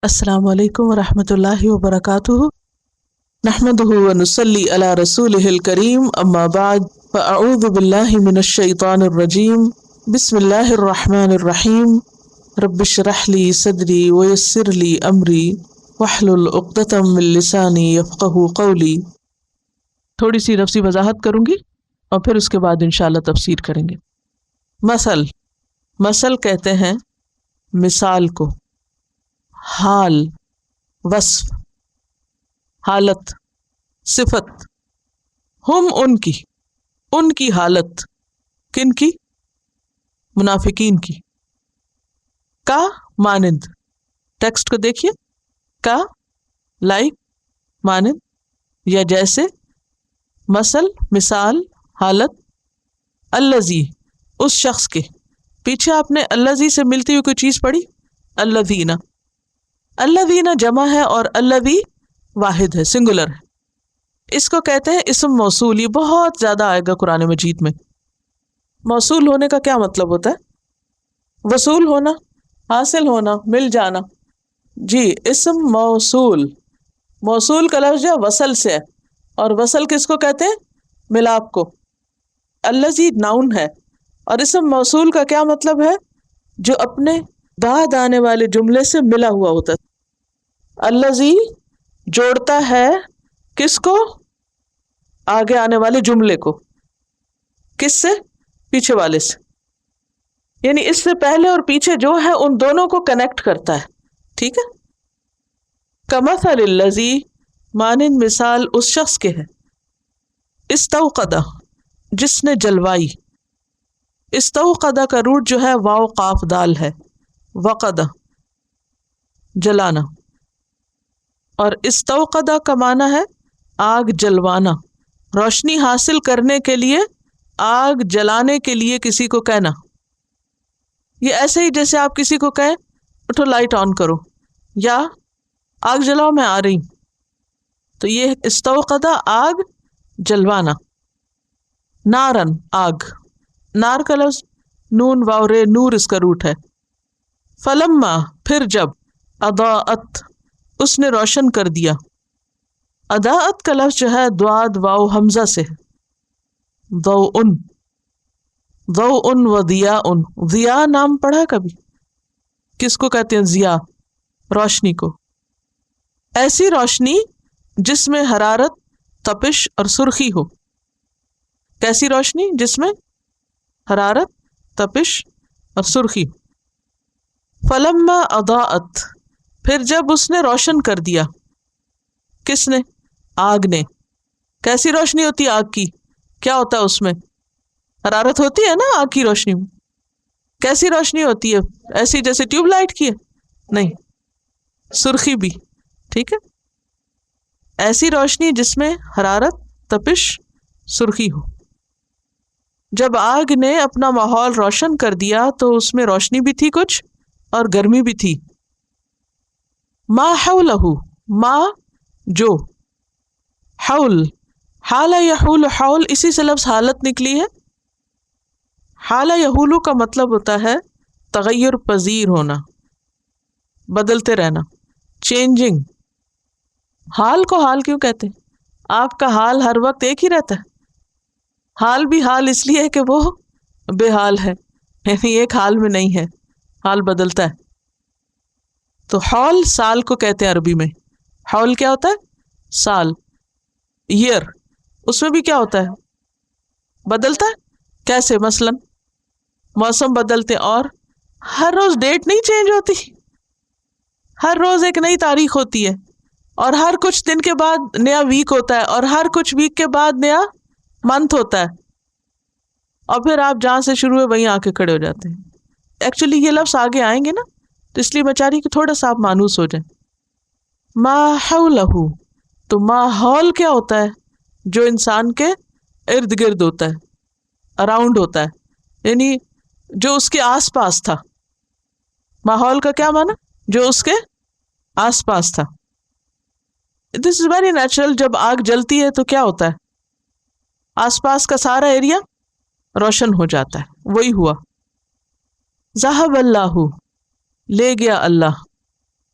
السلام علیکم ورحمۃ اللہ وبرکاتہ، نحمدہ ونصلی علی رسولہ الکریم، اما بعد فاعوذ باللہ من الشیطان الرجیم، بسم اللہ الرحمن الرحیم، رب اشرح لی صدری ویسر لی امری واحلل عقدۃ من لسانی یفقہوا قولی۔ تھوڑی سی نفسی وضاحت کروں گی اور پھر اس کے بعد انشاءاللہ تفسیر کریں گے۔ مثل کہتے ہیں مثال کو، حال، وصف، حالت، صفت، ہم ان کی حالت، کن کی؟ منافقین کی، کا مانند، ٹیکسٹ کو دیکھیے، کا لائک، مانند یا جیسے، مثال، حالت، الذی اس شخص کے، پیچھے آپ نے الذی سے ملتی ہوئی کوئی چیز پڑھی؟ الذین جمع ہے اور الذی واحد ہے، سنگولر ہے، اس کو کہتے ہیں اسم موصول۔ یہ بہت زیادہ آئے گا قرآن مجید میں۔ موصول ہونے کا کیا مطلب ہوتا ہے؟ وصول ہونا، حاصل ہونا، مل جانا۔ جی، اسم موصول، موصول کا لفظ جو ہے وصل سے ہے، اور وصل کس کو کہتے ہیں؟ ملاپ کو۔ الذی ناؤن ہے، اور اسم موصول کا کیا مطلب ہے؟ جو اپنے بعد آنے والے جملے سے ملا ہوا ہوتا ہے۔ الذی جوڑتا ہے کس کو؟ آگے آنے والے جملے کو، کس سے؟ پیچھے والے سے، یعنی اس سے پہلے اور پیچھے جو ہے ان دونوں کو کنیکٹ کرتا ہے، ٹھیک ہے؟ کمثل الذی مانند مثال اس شخص کے ہے، استوقد جس نے جلوائی۔ استوقد کا روٹ جو ہے واو قاف دال ہے، وقد جلانا، اور استوقد کا معنی ہے آگ جلوانا، روشنی حاصل کرنے کے لیے، آگ جلانے کے لیے کسی کو کہنا۔ یہ ایسے ہی جیسے آپ کسی کو کہیں اٹھو لائٹ آن کرو، یا آگ جلاؤ میں آ رہی ہوں، تو یہ استوقد آگ جلوانا۔ نارن آگ، نار کا لفظ نون واو رے نور اس کا روٹ ہے۔ فلما پھر جب، اضاءت اس نے روشن کر دیا۔ اضاءت کا لفظ جو ہے ضاد واو حمزہ سے، ضوء، ضوء و ضیاء۔ ضیاء نام پڑھا کبھی؟ کس کو کہتے ہیں ضیاء؟ روشنی کو۔ ایسی روشنی جس میں حرارت، تپش اور سرخی ہو۔ کیسی روشنی؟ جس میں حرارت، تپش اور سرخی۔ فلما اضاءت پھر جب اس نے روشن کر دیا۔ کس نے؟ آگ نے۔ کیسی روشنی ہوتی ہے آگ کی؟ کیا ہوتا ہے اس میں؟ حرارت ہوتی ہے نا آگ کی روشنی میں۔ کیسی روشنی ہوتی ہے؟ ایسی جیسے ٹیوب لائٹ کی ہے؟ نہیں، سرخی بھی، ٹھیک ہے؟ ایسی روشنی جس میں حرارت، تپش، سرخی ہو۔ جب آگ نے اپنا ماحول روشن کر دیا تو اس میں روشنی بھی تھی کچھ اور گرمی بھی تھی۔ ما حولہ، ما جو، حول، حال یحول، حول اسی سے لفظ حالت نکلی ہے۔ حال یحول کا مطلب ہوتا ہے تغیر پذیر ہونا، بدلتے رہنا، چینجنگ۔ حال کو حال کیوں کہتے ہیں؟ آپ کا حال ہر وقت ایک ہی رہتا ہے؟ حال بھی حال اس لیے ہے کہ وہ بے حال ہے، یعنی ایک حال میں نہیں ہے، حال بدلتا ہے۔ تو حول سال کو کہتے ہیں عربی میں۔ حول کیا ہوتا ہے؟ سال، ایئر۔ اس میں بھی کیا ہوتا ہے؟ بدلتا ہے۔ کیسے؟ مثلا موسم بدلتے، اور ہر روز ڈیٹ نہیں چینج ہوتی، ہر روز ایک نئی تاریخ ہوتی ہے، اور ہر کچھ دن کے بعد نیا ویک ہوتا ہے، اور ہر کچھ ویک کے بعد نیا منتھ ہوتا ہے، اور پھر آپ جہاں سے شروع ہوئے وہیں آ کے کھڑے ہو جاتے ہیں۔ ایکچولی یہ لفظ آگے آئیں گے نا، تو اس لیے میں چاہ رہی کہ تھوڑا سا آپ مانوس ہو جائیں۔ ما حولہ، تو ماحول کیا ہوتا ہے؟ جو انسان کے ارد گرد ہوتا ہے، اراؤنڈ ہوتا ہے، یعنی جو اس کے آس پاس تھا۔ ماحول کا کیا معنی؟ جو اس کے آس پاس تھا۔ دس از ویری نیچرل، جب آگ جلتی ہے تو کیا ہوتا ہے؟ آس پاس کا سارا ایریا روشن ہو جاتا ہے، وہی ہوا۔ ذہب اللہ، لے گیا اللہ،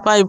5।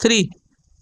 3।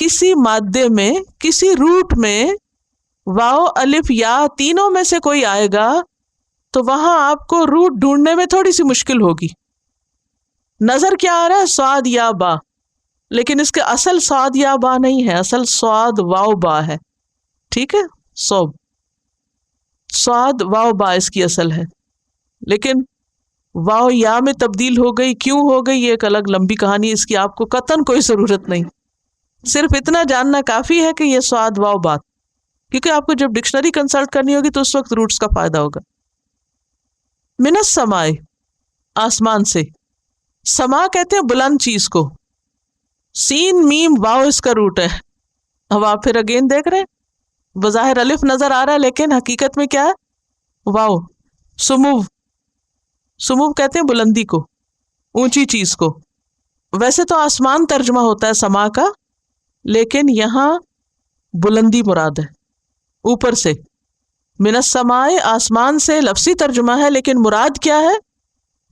کسی مادے میں کسی روٹ میں واو الف یا تینوں میں سے کوئی آئے گا تو وہاں آپ کو روٹ ڈھونڈنے میں تھوڑی سی مشکل ہوگی. نظر کیا آ رہا ہے؟ صاد یا با، لیکن اس کے اصل صاد یا با نہیں ہے، اصل صاد واو با ہے. ٹھیک ہے، صاد واو با اس کی اصل ہے، لیکن واو یا میں تبدیل ہو گئی. کیوں ہو گئی یہ ایک الگ لمبی کہانی، اس کی آپ کو قطعاً کوئی ضرورت نہیں. صرف اتنا جاننا کافی ہے کہ یہ صاد واو بات، کیونکہ آپ کو جب ڈکشنری کنسلٹ کرنی ہوگی تو اس وقت روٹس کا فائدہ ہوگا. من السماء، آسمان سے. سما کہتے ہیں بلند چیز کو. سین میم واو اس کا روٹ ہے. اب آپ پھر اگین دیکھ رہے ہیں، بظاہر الف نظر آ رہا ہے لیکن حقیقت میں کیا ہے؟ واو. سمو کہتے ہیں بلندی کو، اونچی چیز کو. ویسے تو آسمان ترجمہ ہوتا ہے سما کا، لیکن یہاں بلندی مراد ہے، اوپر سے. من السماء، آسمان سے لفظی ترجمہ ہے لیکن مراد کیا ہے؟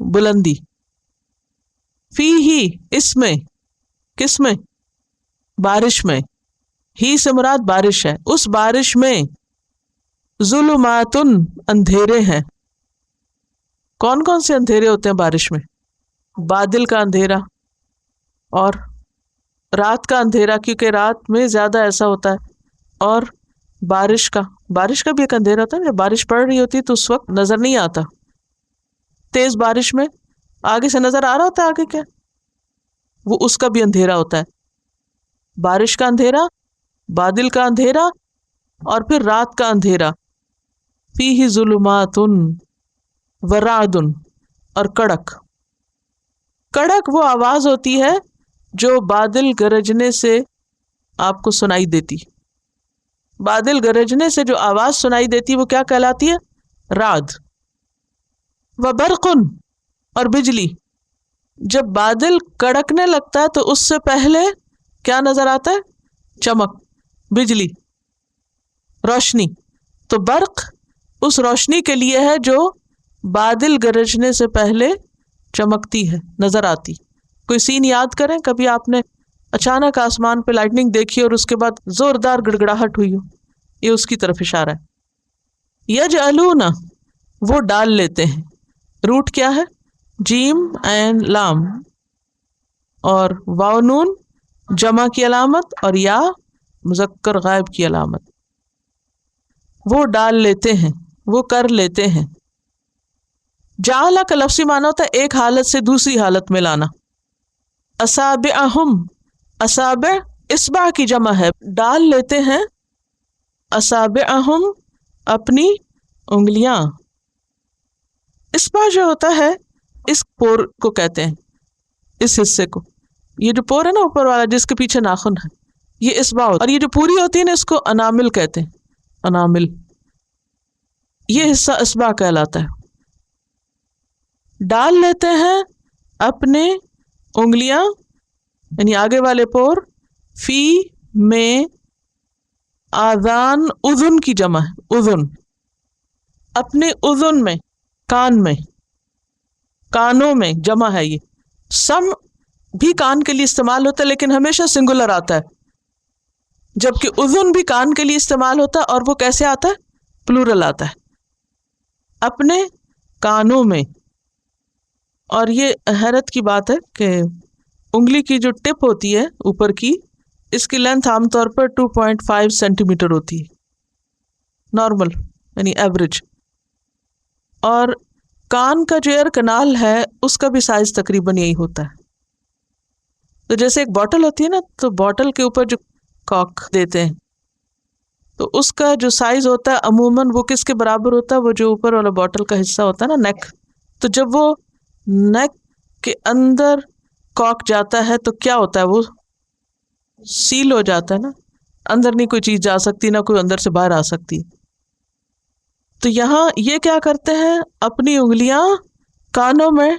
بلندی. فی ہی، اس میں، کس میں؟ بارش میں. ہی سے مراد بارش ہے. اس بارش میں ظلمات، اندھیرے ہیں. کون کون سے اندھیرے ہوتے ہیں بارش میں؟ بادل کا اندھیرا اور رات کا اندھیرا، کیونکہ رات میں زیادہ ایسا ہوتا ہے. اور بارش کا بھی ایک اندھیرا ہوتا ہے. جب بارش پڑ رہی ہوتی ہے تو اس وقت نظر نہیں آتا. تیز بارش میں آگے سے نظر آ رہا ہوتا ہے آگے کیا، وہ اس کا بھی اندھیرا ہوتا ہے. بارش کا اندھیرا، بادل کا اندھیرا، اور پھر رات کا اندھیرا. فیہ ظلمات ورعد، اور کڑک. کڑک وہ آواز ہوتی ہے جو بادل گرجنے سے آپ کو سنائی دیتی. بادل گرجنے سے جو آواز سنائی دیتی وہ کیا کہلاتی ہے؟ رعد. وبرق، اور بجلی. جب بادل کڑکنے لگتا ہے تو اس سے پہلے کیا نظر آتا ہے؟ چمک، بجلی، روشنی. تو برق اس روشنی کے لیے ہے جو بادل گرجنے سے پہلے چمکتی ہے، نظر آتی. کوئی سین یاد کریں کبھی آپ نے اچانک آسمان پہ لائٹننگ دیکھی اور اس کے بعد زوردار گڑگڑاہٹ ہوئی ہو، یہ اس کی طرف اشارہ ہے. یجعلون، وہ ڈال لیتے ہیں. روٹ کیا ہے؟ جیم اینڈ لام، اور واو نون جمع کی علامت، اور یا مذکر غائب کی علامت. وہ ڈال لیتے ہیں، وہ کر لیتے ہیں. جعل کا لفظی معنی ہوتا ہے ایک حالت سے دوسری حالت میں لانا. اصابعہم، اصابع اصبع کی جمع ہے. ڈال لیتے ہیں اصابعہم، اپنی انگلیاں. اصبع جو ہوتا ہے اس پور کو کہتے ہیں، اس حصے کو. یہ جو پور ہے نا اوپر والا جس کے پیچھے ناخن ہے، یہ اصبع ہوتا ہے. اور یہ جو پوری ہوتی ہے نا اس کو انامل کہتے ہیں. انامل، یہ حصہ اصبع کہلاتا ہے. ڈال لیتے ہیں اپنے انگلیاں، یعنی آگے والے پور. فی میں، آذان اذن کی جمع ہے، اذن. اپنے اذن میں، کان میں، کانوں میں جمع ہے. یہ سم بھی کان کے لیے استعمال ہوتا ہے لیکن ہمیشہ سنگولر آتا ہے، جبکہ اذن بھی کان کے لیے استعمال ہوتا ہے اور وہ کیسے آتا ہے؟ پلورل آتا ہے. اپنے کانوں میں. اور یہ حیرت کی بات ہے کہ انگلی کی جو ٹپ ہوتی ہے اوپر کی، اس کی لینتھ عام طور پر 2.5 سینٹی میٹر ہوتی ہے، نارمل یعنی ایوریج. اور کان کا جو ایئر کنال ہے اس کا بھی سائز تقریباً یہی ہوتا ہے. تو جیسے ایک بوٹل ہوتی ہے نا، تو بوٹل کے اوپر جو کاک دیتے ہیں تو اس کا جو سائز ہوتا ہے عموماً وہ کس کے برابر ہوتا ہے؟ وہ جو اوپر والا بوٹل کا حصہ ہوتا ہے نا، نیک. تو جب وہ نیک کے اندر کاک جاتا ہے تو کیا ہوتا ہے؟ وہ سیل ہو جاتا ہے نا، اندر نہیں کوئی چیز جا سکتی، نہ کوئی اندر سے باہر آ سکتی. تو یہاں یہ کیا کرتے ہیں؟ اپنی انگلیاں کانوں میں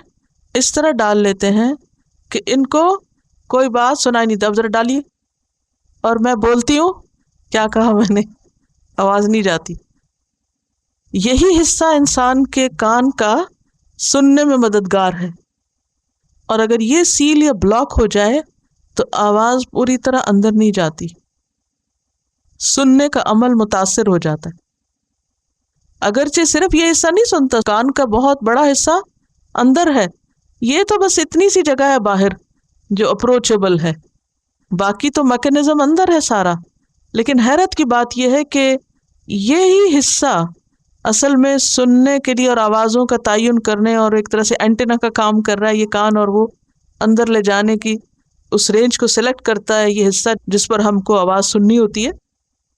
اس طرح ڈال لیتے ہیں کہ ان کو کوئی بات سنائی نہیں. اب ذرا ڈالیے، اور میں بولتی ہوں، کیا کہا میں نے؟ آواز نہیں جاتی. یہی حصہ انسان کے کان کا سننے میں مددگار ہے، اور اگر یہ سیل یا بلاک ہو جائے تو آواز پوری طرح اندر نہیں جاتی، سننے کا عمل متاثر ہو جاتا ہے۔ اگرچہ صرف یہ حصہ نہیں سنتا، کان کا بہت بڑا حصہ اندر ہے، یہ تو بس اتنی سی جگہ ہے باہر جو اپروچیبل ہے، باقی تو میکینزم اندر ہے سارا۔ لیکن حیرت کی بات یہ ہے کہ یہی حصہ اصل میں سننے کے لیے اور آوازوں کا تعین کرنے اور ایک طرح سے اینٹینا کا کام کر رہا ہے، یہ کان اور وہ اندر لے جانے کی اس رینج کو سلیکٹ کرتا ہے، یہ حصہ جس پر ہم کو آواز سننی ہوتی ہے۔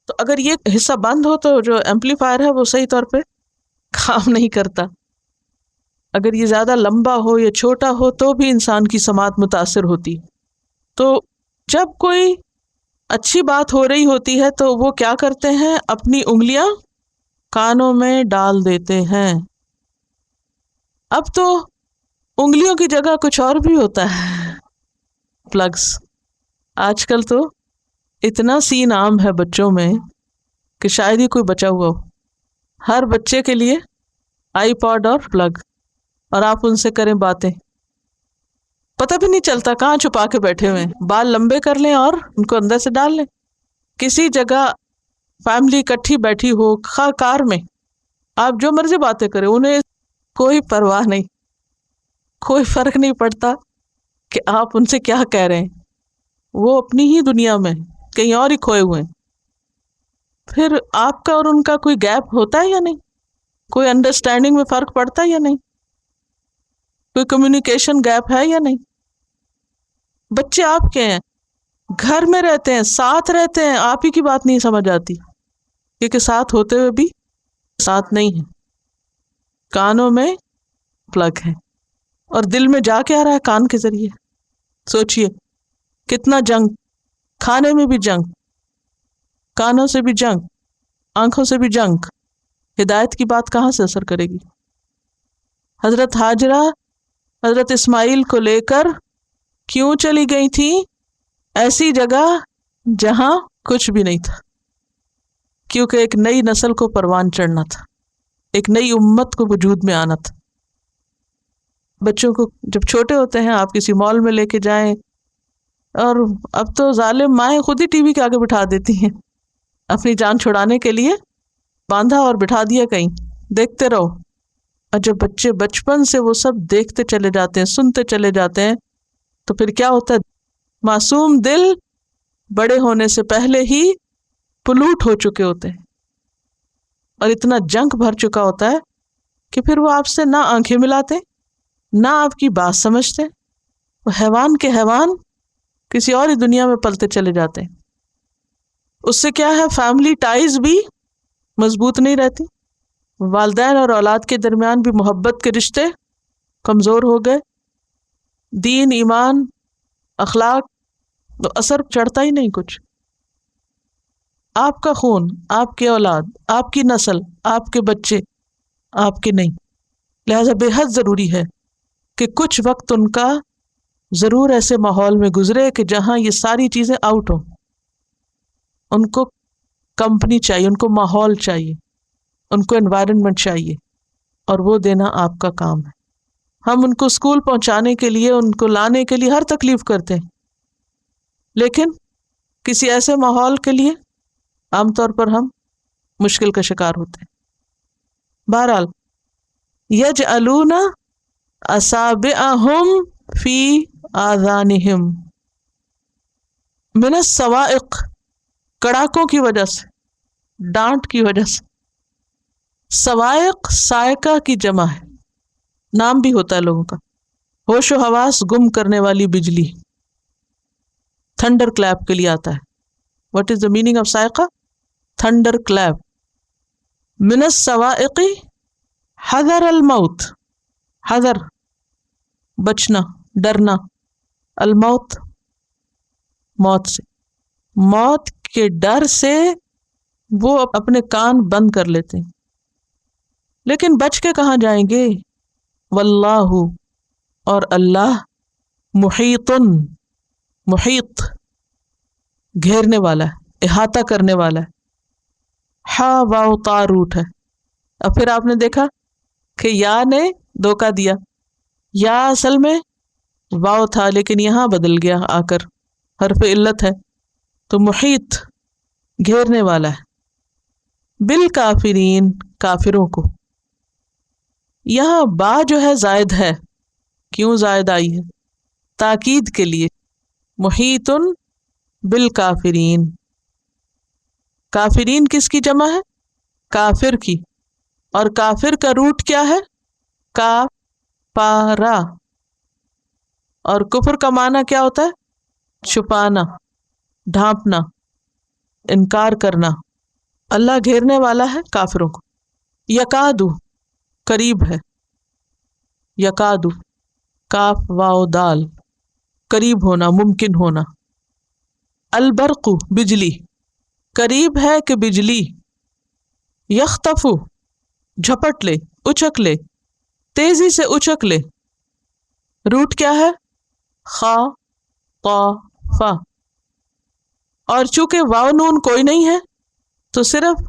تو اگر یہ حصہ بند ہو تو جو ایمپلیفائر ہے وہ صحیح طور پہ کام نہیں کرتا۔ اگر یہ زیادہ لمبا ہو یا چھوٹا ہو تو بھی انسان کی سماعت متاثر ہوتی۔ تو جب کوئی اچھی بات ہو رہی ہوتی ہے تو وہ کیا کرتے ہیں، اپنی انگلیاں کانوں میں ڈال دیتے ہیں۔ اب تو انگلیوں کی جگہ کچھ اور بھی ہوتا ہے، پلگس۔ آج کل تو اتنا سین عام ہے بچوں میں کہ شاید ہی کوئی بچا ہوا ہو۔ ہر بچے کے لیے آئی پاڈ اور پلگ، اور آپ ان سے کریں باتیں، پتہ بھی نہیں چلتا کہاں چھپا کے بیٹھے ہوئے ہیں، بال لمبے کر لیں اور ان کو اندر سے ڈال لیں۔ کسی جگہ فیملی اکٹھی بیٹھی ہو، خواہ کار میں، آپ جو مرضی باتیں کریں، انہیں کوئی پرواہ نہیں، کوئی فرق نہیں پڑتا کہ آپ ان سے کیا کہہ رہے ہیں، وہ اپنی ہی دنیا میں کہیں اور ہی کھوئے ہوئے ہیں۔ پھر آپ کا اور ان کا کوئی گیپ ہوتا ہے یا نہیں؟ کوئی انڈرسٹینڈنگ میں فرق پڑتا ہے یا نہیں؟ کوئی کمیونیکیشن گیپ ہے یا نہیں؟ بچے آپ کے ہیں، گھر میں رہتے ہیں، ساتھ رہتے ہیں، آپ ہی کی بات نہیں سمجھ آتی، کیونکہ ساتھ ہوتے ہوئے بھی ساتھ نہیں ہے۔ کانوں میں پلگ ہے اور دل میں جا کے آ رہا ہے کان کے ذریعے۔ سوچئے کتنا جنگ، کھانے میں بھی جنگ، کانوں سے بھی جنگ، آنکھوں سے بھی جنگ، ہدایت کی بات کہاں سے اثر کرے گی؟ حضرت ہاجرہ حضرت اسماعیل کو لے کر کیوں چلی گئی تھی ایسی جگہ جہاں کچھ بھی نہیں تھا؟ کیونکہ ایک نئی نسل کو پروان چڑھنا تھا، ایک نئی امت کو وجود میں آنا تھا۔ بچوں کو جب چھوٹے ہوتے ہیں آپ کسی مال میں لے کے جائیں، اور اب تو ظالم مائیں خود ہی ٹی وی کے آگے بٹھا دیتی ہیں، اپنی جان چھڑانے کے لیے باندھا اور بٹھا دیا کہیں، دیکھتے رہو۔ اور جب بچے بچپن سے وہ سب دیکھتے چلے جاتے ہیں، سنتے چلے جاتے ہیں، تو پھر کیا ہوتا ہے، معصوم دل بڑے ہونے سے پہلے ہی پلوٹ ہو چکے ہوتے ہیں، اور اتنا جنگ بھر چکا ہوتا ہے کہ پھر وہ آپ سے نہ آنکھیں ملاتے، نہ آپ کی بات سمجھتے، وہ حیوان کے حیوان کسی اور ہی دنیا میں پلتے چلے جاتے ہیں۔ اس سے کیا ہے، فیملی ٹائز بھی مضبوط نہیں رہتی، والدین اور اولاد کے درمیان بھی محبت کے رشتے کمزور ہو گئے، دین، ایمان، اخلاق تو اثر چڑھتا ہی نہیں کچھ۔ آپ کا خون، آپ کی اولاد، آپ کی نسل، آپ کے بچے آپ کے نہیں، لہذا بے حد ضروری ہے کہ کچھ وقت ان کا ضرور ایسے ماحول میں گزرے کہ جہاں یہ ساری چیزیں آؤٹ ہوں۔ ان کو کمپنی چاہیے، ان کو ماحول چاہیے، ان کو انوائرمنٹ چاہیے، اور وہ دینا آپ کا کام ہے۔ ہم ان کو اسکول پہنچانے کے لیے، ان کو لانے کے لیے ہر تکلیف کرتے ہیں، لیکن کسی ایسے ماحول کے لیے عام طور پر ہم مشکل کا شکار ہوتے ہیں۔ بہرحال یجعلون اصابعہم فی آذانہم من الصواعق، کڑاکوں کی وجہ سے، ڈانٹ کی وجہ سے۔ صواعق صاعقہ کی جمع ہے، نام بھی ہوتا ہے لوگوں کا، ہوش و حواس گم کرنے والی بجلی، تھنڈر کلیپ کے لیے آتا ہے۔ What is the meaning of صاعقہ؟ Thunder clap. من الصواعق حذر الموت، حذر بچنا، ڈرنا، الموت موت سے، موت کے ڈر سے وہ اپنے کان بند کر لیتے ہیں، لیکن بچ کے کہاں جائیں گے؟ واللہ، اور اللہ، محیط، محیط گھیرنے والا ہے، احاطہ کرنے والا ہے۔ ہا واو تا روٹ ہے۔ اب پھر آپ نے دیکھا کہ یا نے دھوکہ دیا، یا اصل میں واو تھا لیکن یہاں بدل گیا آ کر حرف علت ہے تو محیط گھیرنے والا ہے، بالکافرین کافروں کو. یہاں با جو ہے زائد ہے، کیوں زائد آئی ہے؟ تاکید کے لیے. محیط بالکافرین، کافرین کس کی جمع ہے؟ کافر کی. اور کافر کا روٹ کیا ہے؟ کافارا. اور کفر کا معنی کیا ہوتا ہے؟ چھپانا، ڈھانپنا، انکار کرنا. اللہ گھیرنے والا ہے کافروں کو. یکادو قریب ہے، یکادو کاف واو دال، قریب ہونا، ممکن ہونا. البرق بجلی، قریب ہے کہ بجلی. یختف جھپٹ لے، اچک لے، تیزی سے اچک لے. روٹ کیا ہے؟ خا فا. اور چونکہ واو نون کوئی نہیں ہے تو صرف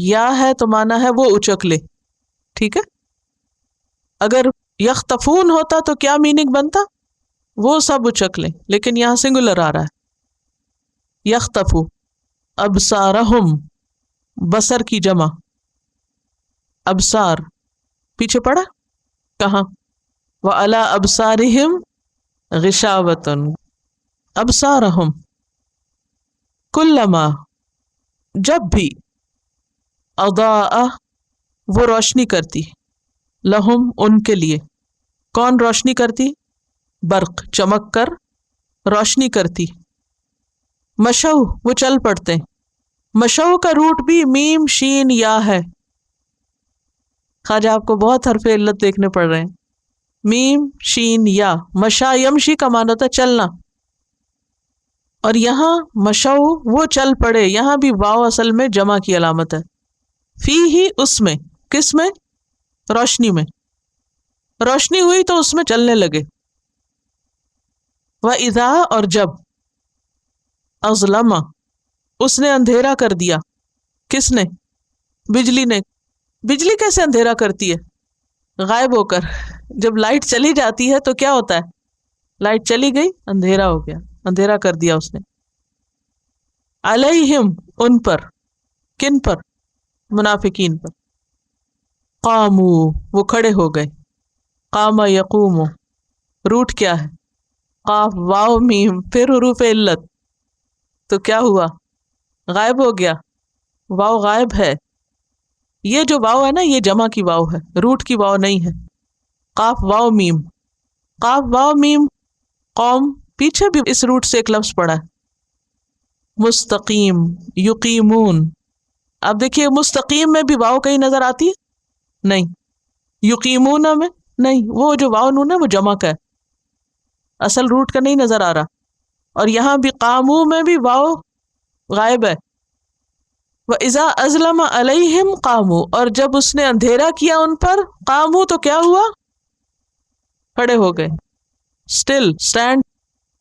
یا ہے تو مانا ہے وہ اچک لے. ٹھیک ہے. اگر یختفون ہوتا تو کیا میننگ بنتا؟ وہ سب اچک لیں، لیکن یہاں سنگولر آ رہا ہے. یختفو ابصارہم، بصر کی جمع. ابصار پیچھے پڑا کہاں؟ وعلی ابصارہم غشاوۃ. ابصارہم کلما جب بھی، اضاء وہ روشنی کرتی، لہم ان کے لیے. کون روشنی کرتی؟ برق چمک کر روشنی کرتی. مشو وہ چل پڑتے. مشو کا روٹ بھی میم شین یا ہے. خواجہ آپ کو بہت حرف علت دیکھنے پڑ رہے ہیں. میم شین یا. مشا یمشی کا معنی ہوتا ہے چلنا، اور یہاں مشو وہ چل پڑے، یہاں بھی واو اصل میں جمع کی علامت ہے. فی ہی اس میں، کس میں؟ روشنی میں. روشنی ہوئی تو اس میں چلنے لگے. وَإِذَا اور جب، اظلم اس نے اندھیرا کر دیا. کس نے؟ بجلی نے. بجلی کیسے اندھیرا کرتی ہے؟ غائب ہو کر. جب لائٹ چلی جاتی ہے تو کیا ہوتا ہے؟ لائٹ چلی گئی، اندھیرا ہو گیا، اندھیرا کر دیا اس نے. علیہم ان پر. کن پر؟ منافقین پر. قامو وہ کھڑے ہو گئے. قام یقوم روٹ کیا ہے؟ قاف واو میم پھر حروف علت، تو کیا ہوا؟ غائب ہو گیا. واو غائب ہے. یہ جو واو ہے نا یہ جمع کی واو ہے، روٹ کی واو نہیں ہے. قاف واو میم، قاف واو میم. قوم پیچھے بھی اس روٹ سے ایک لفظ پڑا ہے. مستقیم یقیمون. اب دیکھیے مستقیم میں بھی واو کہیں نظر آتی ہے؟ نہیں. یقیمون میں نہیں، وہ جو واو نون ہے وہ جمع کا ہے، اصل روٹ کا نہیں نظر آ رہا. اور یہاں بھی قامو میں بھی واو غائب ہے. وَإِذَا أَظْلَمَ عَلَيْهِمْ قَامُوا اور جب اس نے اندھیرا کیا ان پر، قامو تو کیا ہوا؟ کھڑے ہو گئے. اسٹل اسٹینڈ،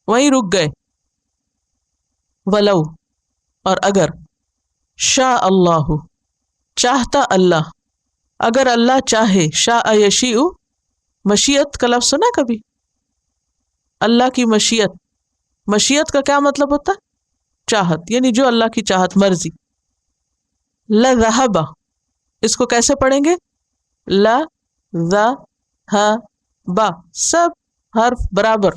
وہیں رک گئے. ولو اور اگر، شاء اللہ چاہتا اللہ، اگر اللہ چاہے. شاء یشیء مشیت کا لفظ سنا کبھی؟ اللہ کی مشیت. مشیت کا کیا مطلب ہوتا ہے؟ چاہت، یعنی جو اللہ کی چاہت، مرضی. لذہب اس کو کیسے پڑھیں گے؟ لذہب سب حرف برابر.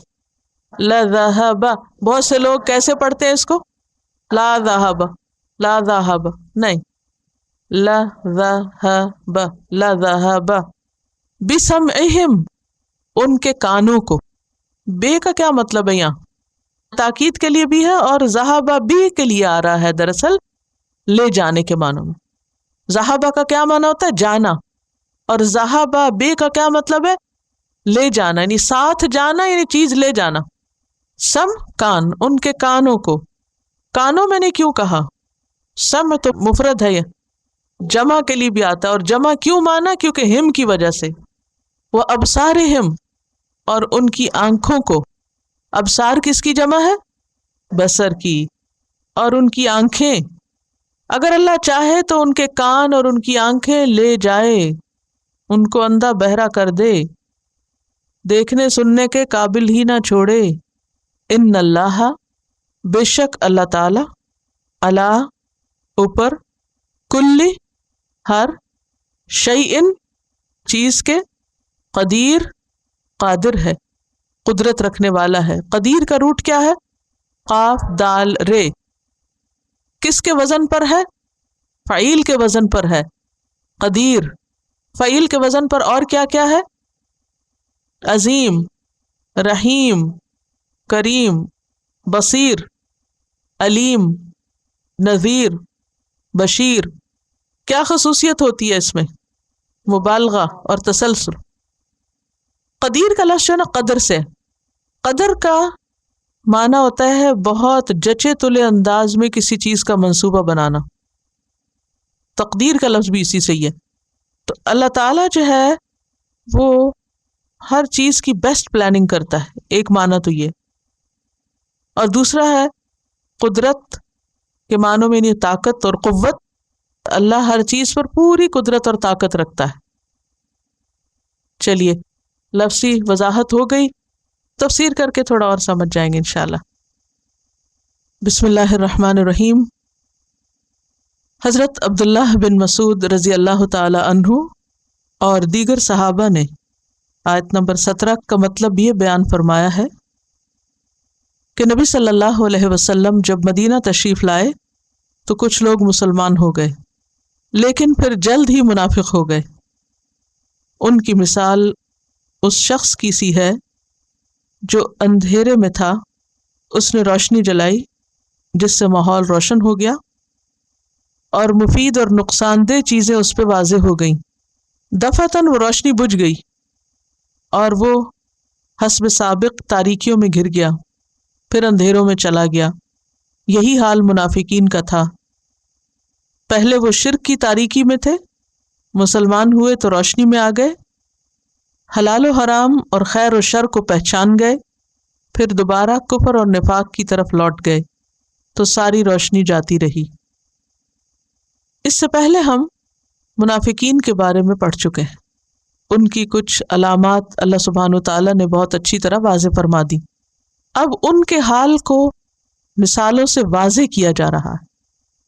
لذہب. بہت سے لوگ کیسے پڑھتے ہیں اس کو؟ لا ذہب، لا ذہب نہیں، لذہب لذہب. بسمعہم ان کے کانوں کو. بے کا کیا مطلب ہے؟ یہاں تاکید کے لیے بھی ہے اور ذہبہ بھی کے لیے آ رہا ہے، دراصل لے جانے کے معنوں میں. ذہبہ کا کیا معنی ہوتا ہے؟ جانا. اور ذہبہ بے کا کیا مطلب ہے؟ لے جانا، یعنی ساتھ جانا، یعنی چیز لے جانا. سم کان ان کے کانوں کو. کانوں میں نے کیوں کہا؟ سم تو مفرد ہے، جمع کے لیے بھی آتا ہے. اور جمع کیوں مانا؟ کیونکہ ہم کی وجہ سے. وہ ابصارہم اور ان کی آنکھوں کو. ابصار کس کی جمع ہے؟ بصر کی. اور ان کی آنکھیں، اگر اللہ چاہے تو ان کے کان اور ان کی آنکھیں لے جائے، ان کو اندھا بہرا کر دے، دیکھنے سننے کے قابل ہی نہ چھوڑے. ان اللہ بے شک اللہ تعالی، علا اوپر، کلی ہر، شیئن چیز کے، قدیر قادر ہے، قدرت رکھنے والا ہے۔ قدیر کا روٹ کیا ہے؟ قاف دال رے، کس کے وزن پر ہے؟ فعیل کے وزن پر ہے قدیر۔ فعیل کے وزن پر اور کیا کیا ہے؟ عظیم، رحیم، کریم، بصیر، علیم، نذیر، بشیر۔ کیا خصوصیت ہوتی ہے اس میں؟ مبالغہ اور تسلسل۔ قدیر کا لفظ جو ہے نا قدر سے، قدر کا معنی ہوتا ہے بہت جچے تلے انداز میں کسی چیز کا منصوبہ بنانا۔ تقدیر کا لفظ بھی اسی سے ہی ہے۔ تو اللہ تعالیٰ جو ہے وہ ہر چیز کی بیسٹ پلاننگ کرتا ہے، ایک معنی تو یہ، اور دوسرا ہے قدرت کے معنوں میں نہیں، طاقت اور قوت۔ اللہ ہر چیز پر پوری قدرت اور طاقت رکھتا ہے۔ چلیے لفظی وضاحت ہو گئی، تفسیر کر کے تھوڑا اور سمجھ جائیں گے انشاءاللہ۔ بسم اللہ الرحمن الرحیم۔ حضرت عبداللہ بن مسعود رضی اللہ تعالی عنہ اور دیگر صحابہ نے آیت نمبر 17 کا مطلب یہ بیان فرمایا ہے کہ نبی صلی اللہ علیہ وسلم جب مدینہ تشریف لائے تو کچھ لوگ مسلمان ہو گئے، لیکن پھر جلد ہی منافق ہو گئے۔ ان کی مثال اس شخص کی سی ہے جو اندھیرے میں تھا، اس نے روشنی جلائی جس سے ماحول روشن ہو گیا اور مفید اور نقصان دہ چیزیں اس پہ واضح ہو گئیں۔ دفعتاً وہ روشنی بجھ گئی اور وہ حسب سابق تاریکیوں میں گر گیا، پھر اندھیروں میں چلا گیا۔ یہی حال منافقین کا تھا۔ پہلے وہ شرک کی تاریکی میں تھے، مسلمان ہوئے تو روشنی میں آ گئے، حلال و حرام اور خیر و شر کو پہچان گئے، پھر دوبارہ کفر اور نفاق کی طرف لوٹ گئے تو ساری روشنی جاتی رہی۔ اس سے پہلے ہم منافقین کے بارے میں پڑھ چکے ہیں، ان کی کچھ علامات اللہ سبحانہ و تعالیٰ نے بہت اچھی طرح واضح فرما دی۔ اب ان کے حال کو مثالوں سے واضح کیا جا رہا ہے۔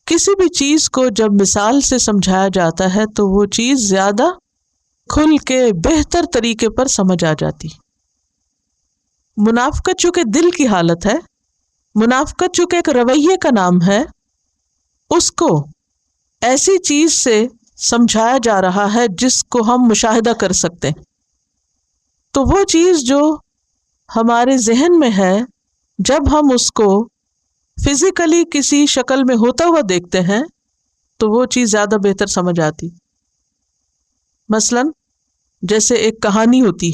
کسی بھی چیز کو جب مثال سے سمجھایا جاتا ہے تو وہ چیز زیادہ کھل کے بہتر طریقے پر سمجھ آ جاتی۔ منافقت چونکہ دل کی حالت ہے، منافقت چونکہ ایک رویے کا نام ہے، اس کو ایسی چیز سے سمجھایا جا رہا ہے جس کو ہم مشاہدہ کر سکتے ہیں۔ تو وہ چیز جو ہمارے ذہن میں ہے، جب ہم اس کو فزیکلی کسی شکل میں ہوتا ہوا دیکھتے ہیں تو وہ چیز زیادہ بہتر سمجھ آتی۔ مثلا جیسے ایک کہانی ہوتی،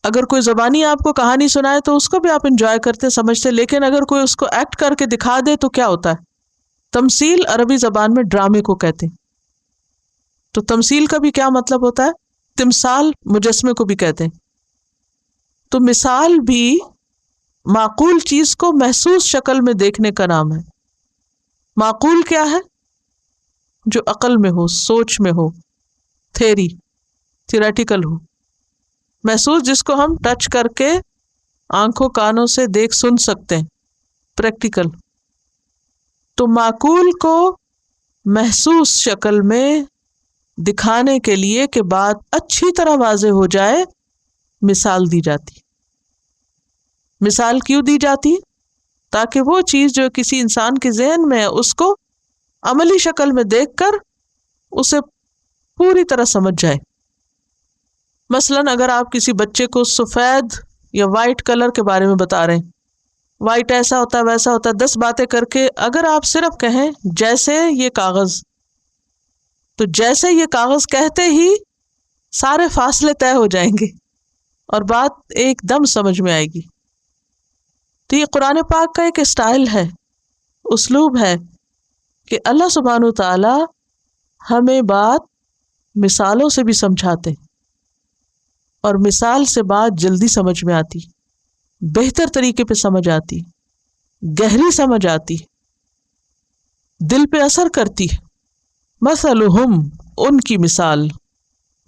اگر کوئی زبانی آپ کو کہانی سنائے تو اس کو بھی آپ انجوائے کرتے سمجھتے، لیکن اگر کوئی اس کو ایکٹ کر کے دکھا دے تو کیا ہوتا ہے؟ تمثیل عربی زبان میں ڈرامے کو کہتے ہیں۔ تو تمثیل کا بھی کیا مطلب ہوتا ہے؟ تمثال مجسمے کو بھی کہتے ہیں۔ تو مثال بھی معقول چیز کو محسوس شکل میں دیکھنے کا نام ہے۔ معقول کیا ہے؟ جو عقل میں ہو، سوچ میں ہو، تھیوریٹیکل ہو۔ محسوس جس کو ہم ٹچ کر کے آنکھوں کانوں سے دیکھ سن سکتے ہیں، پریکٹیکل۔ تو معقول کو محسوس شکل میں دکھانے کے لیے کہ بات اچھی طرح واضح ہو جائے، مثال دی جاتی۔ مثال کیوں دی جاتی؟ تاکہ وہ چیز جو کسی انسان کے ذہن میں ہے اس کو عملی شکل میں دیکھ کر اسے پوری طرح سمجھ جائے۔ مثلا اگر آپ کسی بچے کو سفید یا وائٹ کلر کے بارے میں بتا رہے ہیں، وائٹ ایسا ہوتا ہے ویسا ہوتا ہے، 10 باتیں کر کے اگر آپ صرف کہیں جیسے یہ کاغذ، تو جیسے یہ کاغذ کہتے ہی سارے فاصلے طے ہو جائیں گے اور بات ایک دم سمجھ میں آئے گی۔ تو یہ قرآن پاک کا ایک اسٹائل ہے، اسلوب ہے کہ اللہ سبحانہ و تعالی ہمیں بات مثالوں سے بھی سمجھاتے، اور مثال سے بات جلدی سمجھ میں آتی، بہتر طریقے پہ سمجھ آتی، گہری سمجھ آتی، دل پہ اثر کرتی۔ مثلہم، ان کی مثال،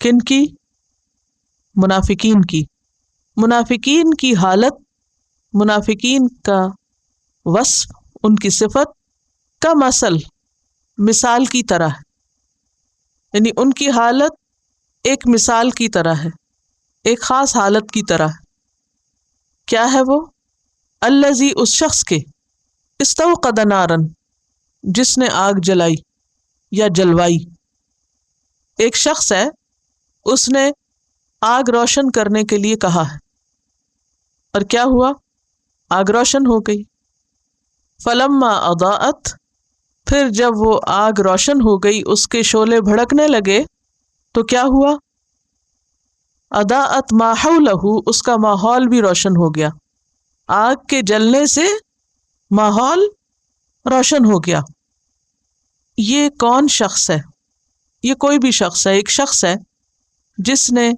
کن کی؟ منافقین کی۔ منافقین کی حالت، منافقین کا وصف ان کی صفت کا مثال کی طرح ہے، یعنی ان کی حالت ایک مثال کی طرح ہے، ایک خاص حالت کی طرح ہے۔ کیا ہے وہ؟ الذی، اس شخص کے، استوقد نارن، جس نے آگ جلائی یا جلوائی۔ ایک شخص ہے، اس نے آگ روشن کرنے کے لیے کہا ہے، اور کیا ہوا؟ آگ روشن ہو گئی۔ فلما اضاءت، پھر جب وہ آگ روشن ہو گئی، اس کے شعلے بھڑکنے لگے، تو کیا ہوا؟ اضاءت ما حولہ، اس کا ماحول بھی روشن ہو گیا۔ آگ کے جلنے سے ماحول روشن ہو گیا۔ یہ کون شخص ہے؟ یہ کوئی بھی شخص ہے، ایک شخص ہے جس نے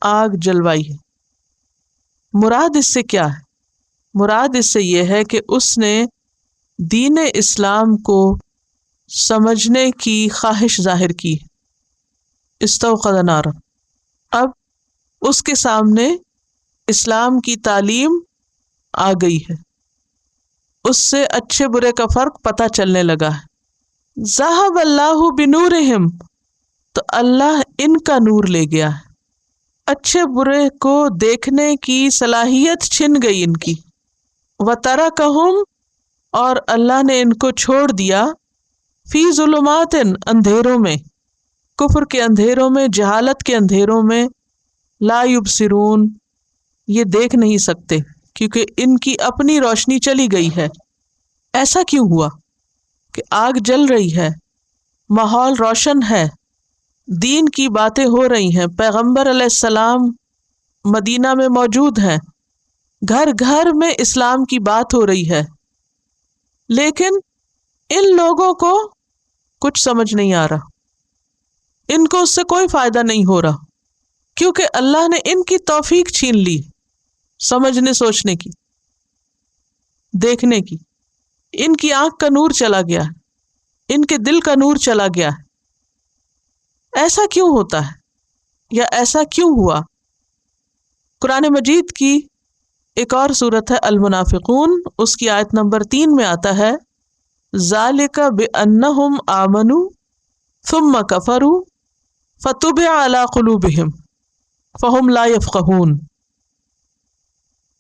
آگ جلوائی ہے۔ مراد اس سے کیا ہے؟ مراد اس سے یہ ہے کہ اس نے دین اسلام کو سمجھنے کی خواہش ظاہر کی۔ استوقد نارا، اب اس کے سامنے اسلام کی تعلیم آ گئی ہے، اس سے اچھے برے کا فرق پتہ چلنے لگا ہے۔ ذہب اللہ بنورہم، تو اللہ ان کا نور لے گیا ہے، اچھے برے کو دیکھنے کی صلاحیت چھن گئی ان کی۔ وترکہم، اور اللہ نے ان کو چھوڑ دیا، فی ظلمات، اندھیروں میں، کفر کے اندھیروں میں، جہالت کے اندھیروں میں، لا یبصرون، یہ دیکھ نہیں سکتے کیونکہ ان کی اپنی روشنی چلی گئی ہے۔ ایسا کیوں ہوا کہ آگ جل رہی ہے، ماحول روشن ہے، دین کی باتیں ہو رہی ہیں، پیغمبر علیہ السلام مدینہ میں موجود ہیں، گھر گھر میں اسلام کی بات ہو رہی ہے، لیکن ان لوگوں کو کچھ سمجھ نہیں آ رہا، ان کو اس سے کوئی فائدہ نہیں ہو رہا، کیونکہ اللہ نے ان کی توفیق چھین لی سمجھنے، سوچنے کی، دیکھنے کی۔ ان کی آنکھ کا نور چلا گیا، ان کے دل کا نور چلا گیا۔ ایسا کیوں ہوتا ہے یا ایسا کیوں ہوا؟ قرآن مجید کی ایک اور صورت ہے المنافقون، اس کی آیت نمبر 3 میں آتا ہے، ذالک بأنہم آمنوا ثم کفروا فطبع علی قلوبہم فہم لا یفقہون۔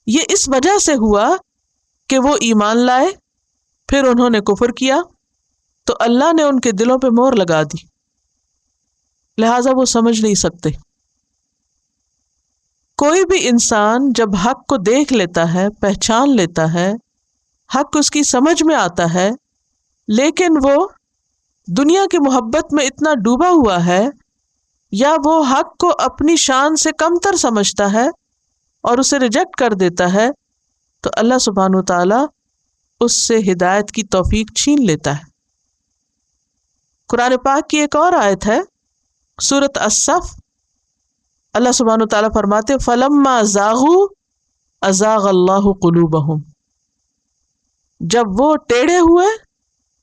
یہ اس وجہ سے ہوا کہ وہ ایمان لائے، پھر انہوں نے کفر کیا، تو اللہ نے ان کے دلوں پہ مہر لگا دی، لہٰذا وہ سمجھ نہیں سکتے۔ کوئی بھی انسان جب حق کو دیکھ لیتا ہے، پہچان لیتا ہے، حق اس کی سمجھ میں آتا ہے، لیکن وہ دنیا کی محبت میں اتنا ڈوبا ہوا ہے، یا وہ حق کو اپنی شان سے کم تر سمجھتا ہے اور اسے ریجیکٹ کر دیتا ہے، تو اللہ سبحانہ وتعالی اس سے ہدایت کی توفیق چھین لیتا ہے۔ قرآن پاک کی ایک اور آیت ہے، سورۃ الصف، اللہ سبحانہ وتعالی فرماتے فَلَمَّا زَاغُوا أَزَاغَ اللَّهُ قُلُوبَهُمْ، جب وہ ٹیڑھے ہوئے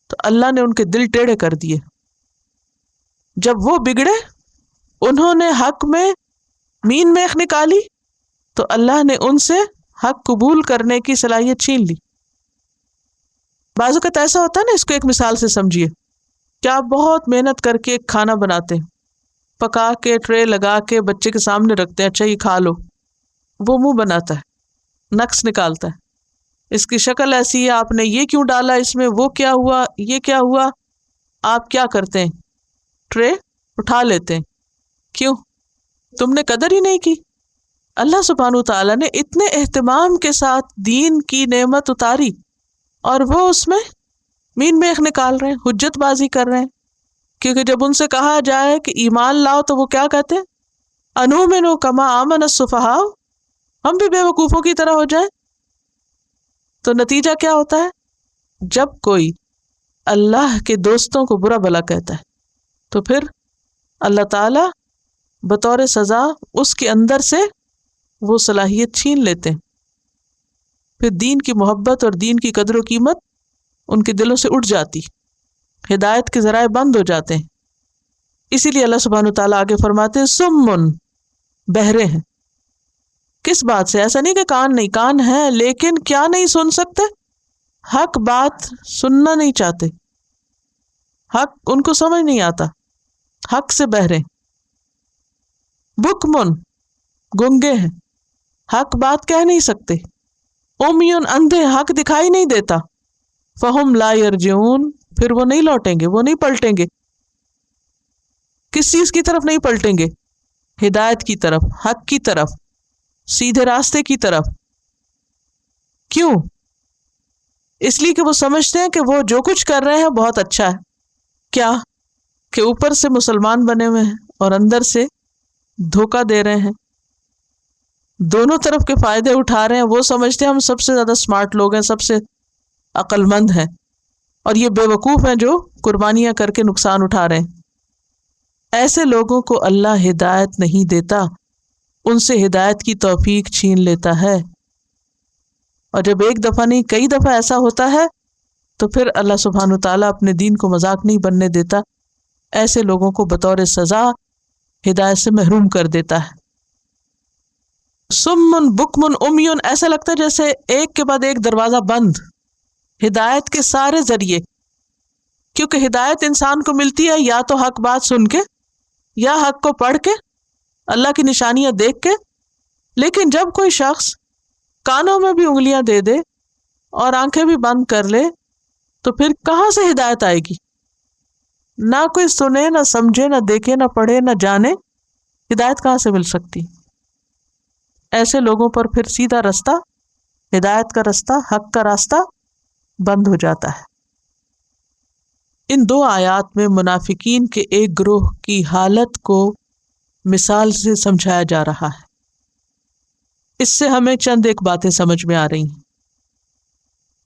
تو اللہ نے ان کے دل ٹیڑھے کر دیے۔ جب وہ بگڑے، انہوں نے حق میں مین میخ نکالی، تو اللہ نے ان سے حق قبول کرنے کی صلاحیت چھین لی۔ بعض اوقات ایسا ہوتا ہے نا، اس کو ایک مثال سے سمجھیے کہ آپ بہت محنت کر کے ایک کھانا بناتے ہیں، پکا کے ٹرے لگا کے بچے کے سامنے رکھتے ہیں، اچھا یہ کھا لو، وہ منہ بناتا ہے، نقص نکالتا ہے، اس کی شکل ایسی ہے، آپ نے یہ کیوں ڈالا اس میں، وہ کیا ہوا، یہ کیا ہوا۔ آپ کیا کرتے ہیں؟ ٹرے اٹھا لیتے ہیں، کیوں؟ تم نے قدر ہی نہیں کی۔ اللہ سبحانہ وتعالیٰ نے اتنے اہتمام کے ساتھ دین کی نعمت اتاری، اور وہ اس میں مین میخ نکال رہے ہیں، حجت بازی کر رہے ہیں۔ کیونکہ جب ان سے کہا جائے کہ ایمان لاؤ تو وہ کیا کہتے ہیں؟ انؤمن کما آمن السفہاء، ہم بھی بے وقوفوں کی طرح ہو جائیں۔ تو نتیجہ کیا ہوتا ہے؟ جب کوئی اللہ کے دوستوں کو برا بھلا کہتا ہے تو پھر اللہ تعالی بطور سزا اس کے اندر سے وہ صلاحیت چھین لیتے ہیں، پھر دین کی محبت اور دین کی قدر و قیمت ان کے دلوں سے اٹھ جاتی، ہدایت کے ذرائع بند ہو جاتے ہیں۔ اسی لیے اللہ سبحانہ وتعالیٰ آگے فرماتے ہیں سمن، بہرے ہیں۔ کس بات سے؟ ایسا نہیں کہ کان نہیں، کان ہے لیکن کیا نہیں سن سکتے؟ حق بات سننا نہیں چاہتے، حق ان کو سمجھ نہیں آتا، حق سے بہرے۔ بکمن گنگے ہیں، حق بات کہہ نہیں سکتے۔ امیون اندھے، حق دکھائی نہیں دیتا۔ فہم لا یرجعون، پھر وہ نہیں لوٹیں گے، وہ نہیں پلٹیں گے۔ کس چیز کی طرف نہیں پلٹیں گے؟ ہدایت کی طرف، حق کی طرف، سیدھے راستے کی طرف۔ کیوں؟ اس لیے کہ وہ سمجھتے ہیں کہ وہ جو کچھ کر رہے ہیں بہت اچھا ہے۔ کیا؟ کہ اوپر سے مسلمان بنے ہوئے ہیں اور اندر سے دھوکہ دے رہے ہیں، دونوں طرف کے فائدے اٹھا رہے ہیں۔ وہ سمجھتے ہیں ہم سب سے زیادہ سمارٹ لوگ ہیں، سب سے عقل مند ہیں، اور یہ بے وقوف ہیں جو قربانیاں کر کے نقصان اٹھا رہے ہیں۔ ایسے لوگوں کو اللہ ہدایت نہیں دیتا، ان سے ہدایت کی توفیق چھین لیتا ہے۔ اور جب ایک دفعہ نہیں کئی دفعہ ایسا ہوتا ہے تو پھر اللہ سبحانہ وتعالیٰ اپنے دین کو مذاق نہیں بننے دیتا، ایسے لوگوں کو بطور سزا ہدایت سے محروم کر دیتا ہے۔ سمن بکمن امیون، ایسا لگتا ہے جیسے ایک کے بعد ایک دروازہ بند ہدایت کے سارے ذریعے، کیونکہ ہدایت انسان کو ملتی ہے یا تو حق بات سن کے، یا حق کو پڑھ کے، اللہ کی نشانیاں دیکھ کے۔ لیکن جب کوئی شخص کانوں میں بھی انگلیاں دے دے اور آنکھیں بھی بند کر لے تو پھر کہاں سے ہدایت آئے گی؟ نہ کوئی سنے، نہ سمجھے، نہ دیکھے، نہ پڑھے، نہ جانے، ہدایت کہاں سے مل سکتی؟ ایسے لوگوں پر پھر سیدھا رستہ، ہدایت کا رستہ، حق کا راستہ بند ہو جاتا ہے۔ ان دو آیات میں منافقین کے ایک گروہ کی حالت کو مثال سے سمجھایا جا رہا ہے۔ اس سے ہمیں چند ایک باتیں سمجھ میں آ رہی ہیں۔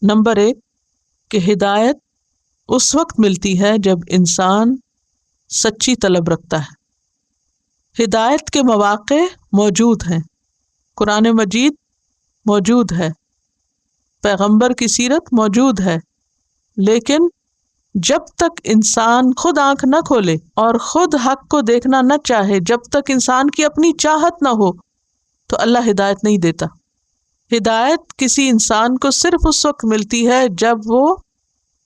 نمبر 1 کہ ہدایت اس وقت ملتی ہے جب انسان سچی طلب رکھتا ہے۔ ہدایت کے مواقع موجود ہیں، قرآن مجید موجود ہے، پیغمبر کی سیرت موجود ہے، لیکن جب تک انسان خود آنکھ نہ کھولے اور خود حق کو دیکھنا نہ چاہے، جب تک انسان کی اپنی چاہت نہ ہو تو اللہ ہدایت نہیں دیتا۔ ہدایت کسی انسان کو صرف اس وقت ملتی ہے جب وہ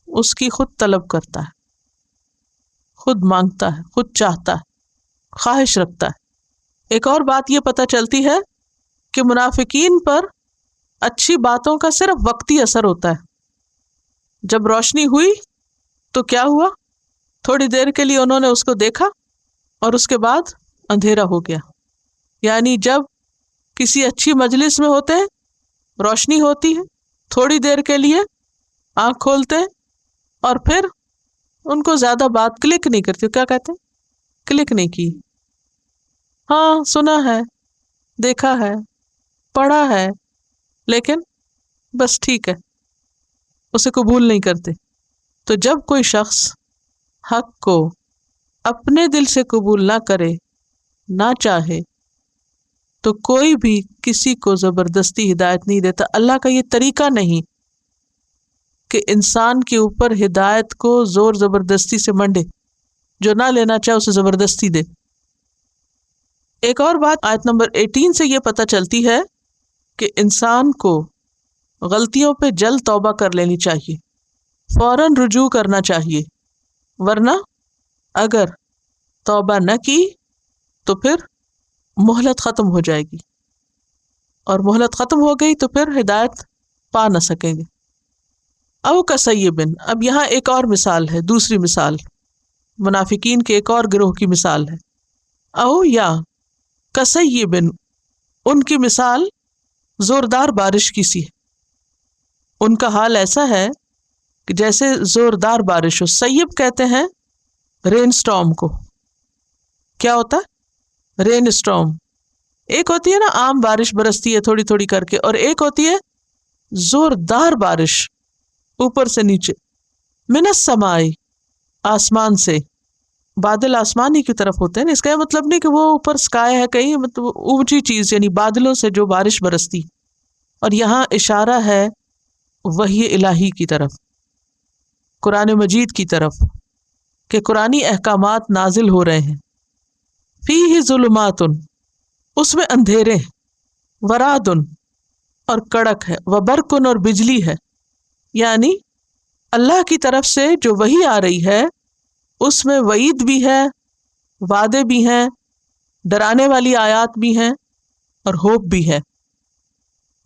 اس کی خود طلب کرتا ہے، خود مانگتا ہے، خود چاہتا ہے، خواہش رکھتا ہے۔ ایک اور بات یہ پتہ چلتی ہے کہ منافقین پر اچھی باتوں کا صرف وقتی اثر ہوتا ہے۔ جب روشنی ہوئی تو کیا ہوا؟ تھوڑی دیر کے لیے انہوں نے اس کو دیکھا اور اس کے بعد اندھیرا ہو گیا۔ یعنی جب کسی اچھی مجلس میں ہوتے ہیں، روشنی ہوتی ہے، تھوڑی دیر کے لیے آنکھ کھولتے ہیں اور پھر ان کو زیادہ بات کلک نہیں کرتی۔ کیا کہتے ہیں؟ کلک نہیں کی۔ ہاں سنا ہے، دیکھا ہے، پڑھا ہے، لیکن بس ٹھیک ہے، اسے قبول نہیں کرتے۔ تو جب کوئی شخص حق کو اپنے دل سے قبول نہ کرے، نہ چاہے، تو کوئی بھی کسی کو زبردستی ہدایت نہیں دیتا۔ اللہ کا یہ طریقہ نہیں کہ انسان کے اوپر ہدایت کو زور زبردستی سے منڈے، جو نہ لینا چاہے اسے زبردستی دے۔ ایک اور بات آیت نمبر 18 سے یہ پتہ چلتی ہے کہ انسان کو غلطیوں پہ جلد توبہ کر لینی چاہیے، فوراً رجوع کرنا چاہیے، ورنہ اگر توبہ نہ کی تو پھر مہلت ختم ہو جائے گی، اور مہلت ختم ہو گئی تو پھر ہدایت پا نہ سکیں گے۔ او کسیبن، اب یہاں ایک اور مثال ہے، دوسری مثال منافقین کے ایک اور گروہ کی مثال ہے۔ او یا کسیبن، ان کی مثال زوردار بارش کی سی ہے۔ ان کا حال ایسا ہے کہ جیسے زوردار بارش ہو۔ سیب کہتے ہیں رین سٹارم کو۔ کیا ہوتا ہے؟ رین سٹارم۔ ایک ہوتی ہے نا عام بارش برستی ہے تھوڑی تھوڑی کر کے، اور ایک ہوتی ہے زوردار بارش اوپر سے نیچے۔ من السماء، آسمان سے۔ بادل آسمان ہی کی طرف ہوتے ہیں، اس کا یہ مطلب نہیں کہ وہ اوپر سکائے ہے کہیں، مطلب اونچی چیز، یعنی بادلوں سے جو بارش برستی۔ اور یہاں اشارہ ہے وحی الہی کی طرف، قرآن مجید کی طرف، کہ قرآنی احکامات نازل ہو رہے ہیں۔ فیہ ظلمات، اس میں اندھیرے، ورعد اور کڑک ہے، وبرق اور بجلی ہے، یعنی اللہ کی طرف سے جو وحی آ رہی ہے اس میں وعید بھی ہے، وعدے بھی ہیں، ڈرانے والی آیات بھی ہیں اور ہوپ بھی ہے۔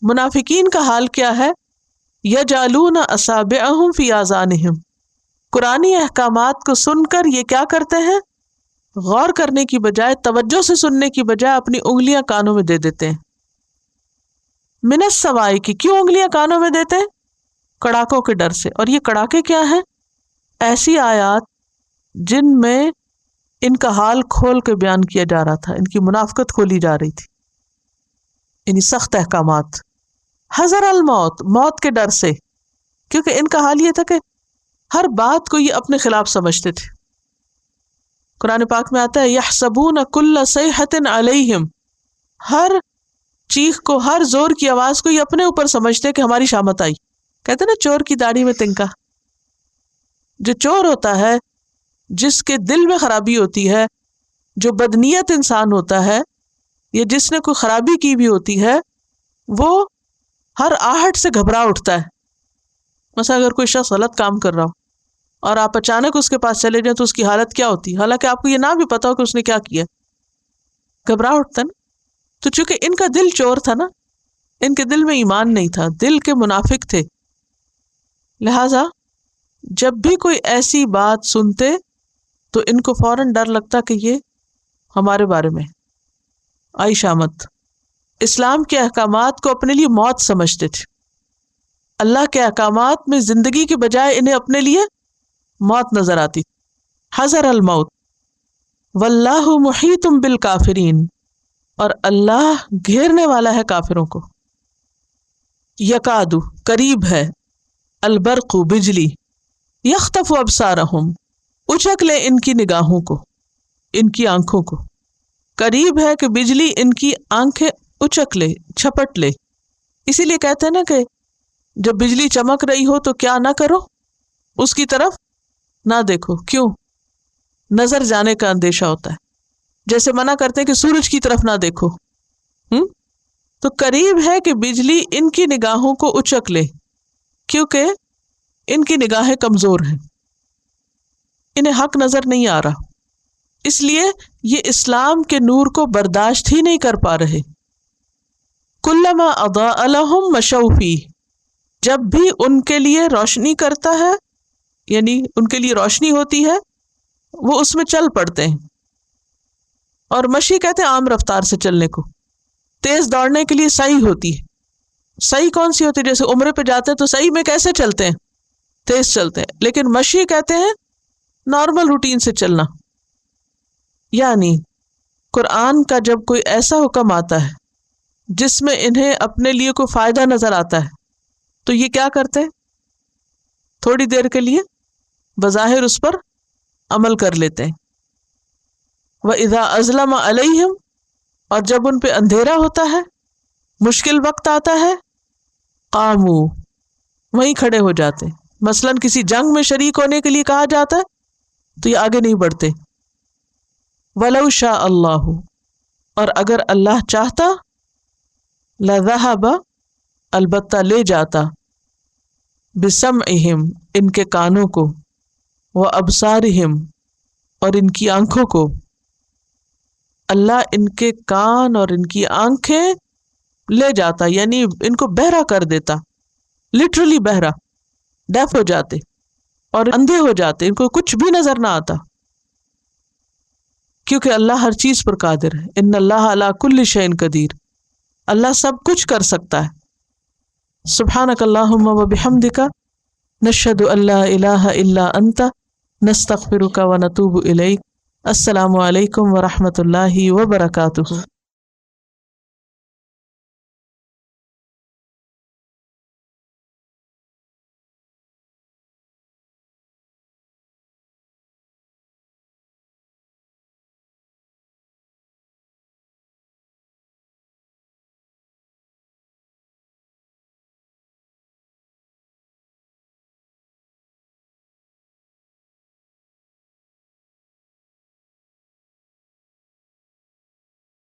منافقین کا حال کیا ہے؟ یجعلون اصابعہم فی آذانہم، قرآنی احکامات کو سن کر یہ کیا کرتے ہیں؟ غور کرنے کی بجائے، توجہ سے سننے کی بجائے اپنی انگلیاں کانوں میں دے دیتے ہیں۔ من الصواعق، کیوں انگلیاں کانوں میں دیتے ہیں؟ کڑاکوں کے ڈر سے۔ اور یہ کڑاکے کیا ہیں؟ ایسی آیات جن میں ان کا حال کھول کے بیان کیا جا رہا تھا، ان کی منافقت کھولی جا رہی تھی، یعنی سخت احکامات۔ حذر الموت، موت کے ڈر سے، کیونکہ ان کا حال یہ تھا کہ ہر بات کو یہ اپنے خلاف سمجھتے تھے۔ قرآن پاک میں آتا ہے یحسبون کل صیحۃ علیہم، ہر چیخ کو، ہر زور کی آواز کو یہ اپنے اوپر سمجھتے کہ ہماری شامت آئی۔ کہتے نا چور کی داڑھی میں تنکا۔ جو چور ہوتا ہے، جس کے دل میں خرابی ہوتی ہے، جو بدنیت انسان ہوتا ہے، یا جس نے کوئی خرابی کی بھی ہوتی ہے، وہ ہر آہٹ سے گھبرا اٹھتا ہے۔ مثلا اگر کوئی شخص غلط کام کر رہا ہو اور آپ اچانک اس کے پاس چلے جائیں تو اس کی حالت کیا ہوتی ہے، حالانکہ آپ کو یہ نہ بھی پتا ہو کہ اس نے کیا کیا، گھبرا اٹھتا نا۔ تو چونکہ ان کا دل چور تھا نا، ان کے دل میں ایمان نہیں تھا، دل کے منافق تھے، لہذا جب بھی کوئی ایسی بات سنتے تو ان کو فوراً ڈر لگتا کہ یہ ہمارے بارے میں آئی شامت۔ اسلام کے احکامات کو اپنے لیے موت سمجھتے تھے، اللہ کے احکامات میں زندگی کے بجائے انہیں اپنے لیے موت نظر آتی۔ حذر الموت واللہ محیط بالکافرین، اور اللہ گھیرنے والا ہے کافروں کو۔ یکادو، قریب ہے، البرق، بجلی، یخطف ابصارہم، اچک لے ان کی نگاہوں کو، ان کی آنکھوں کو۔ قریب ہے کہ بجلی ان کی آنکھیں اچک لے، جھپٹ لے۔ اسی لیے کہتے ہیں نا کہ جب بجلی چمک رہی ہو تو کیا نہ کرو، اس کی طرف نہ دیکھو۔ کیوں؟ نظر جانے کا اندیشہ ہوتا ہے۔ جیسے منع کرتے ہیں کہ سورج کی طرف نہ دیکھو۔ تو قریب ہے کہ بجلی ان کی نگاہوں کو اچک لے، کیونکہ ان کی نگاہیں کمزور ہیں، انہیں حق نظر نہیں آ رہا، اس لیے یہ اسلام کے نور کو برداشت ہی نہیں کر پا رہے۔ کلما اضاء لهم مشوا فیہ، جب بھی ان کے لیے روشنی کرتا ہے، یعنی ان کے لیے روشنی ہوتی ہے، وہ اس میں چل پڑتے ہیں۔ اور مشی کہتے ہیں عام رفتار سے چلنے کو۔ تیز دوڑنے کے لیے سعی ہوتی ہے۔ سعی کون سی ہوتی ہے؟ جیسے عمرے پہ جاتے ہیں تو سعی میں کیسے چلتے ہیں؟ تیز چلتے ہیں۔ لیکن مشی کہتے ہیں نارمل روٹین سے چلنا۔ یعنی قرآن کا جب کوئی ایسا حکم آتا ہے جس میں انہیں اپنے لیے کوئی فائدہ نظر آتا ہے تو یہ کیا کرتے ہیں؟ تھوڑی دیر کے لیے بظاہر اس پر عمل کر لیتے ہیں۔ وَإِذَا أَظْلَمَ عَلَيْهِمْ، اور جب ان پہ اندھیرا ہوتا ہے، مشکل وقت آتا ہے، قاموا، وہیں کھڑے ہو جاتے۔ مثلاً کسی جنگ میں شریک ہونے کے لیے کہا جاتا ہے تو یہ آگے نہیں بڑھتے۔ وَلَوْ شَاءَ اللَّهُ، اور اگر اللہ چاہتا، لَذَهَبَ، البتہ لے جاتا، بِسَمْعِهِمْ، ان کے کانوں کو، وَأَبْصَارِهِمْ، اور ان کی آنکھوں کو۔ اللہ ان کے کان اور ان کی آنکھیں لے جاتا، یعنی ان کو بہرا کر دیتا، لٹرلی بہرا، ڈیف ہو جاتے اور اندھے ہو جاتے، ان کو کچھ بھی نظر نہ آتا، کیونکہ اللہ ہر چیز پر قادر ہے۔ ان اللہ علی کل شیء قدیر، اللہ سب کچھ کر سکتا ہے۔ سبحانک اللہم و بحمدک، نشہد ان لا الہ الا انت، نستغفرک و نتوب الیک۔ السلام علیکم ورحمۃ اللہ وبرکاتہ۔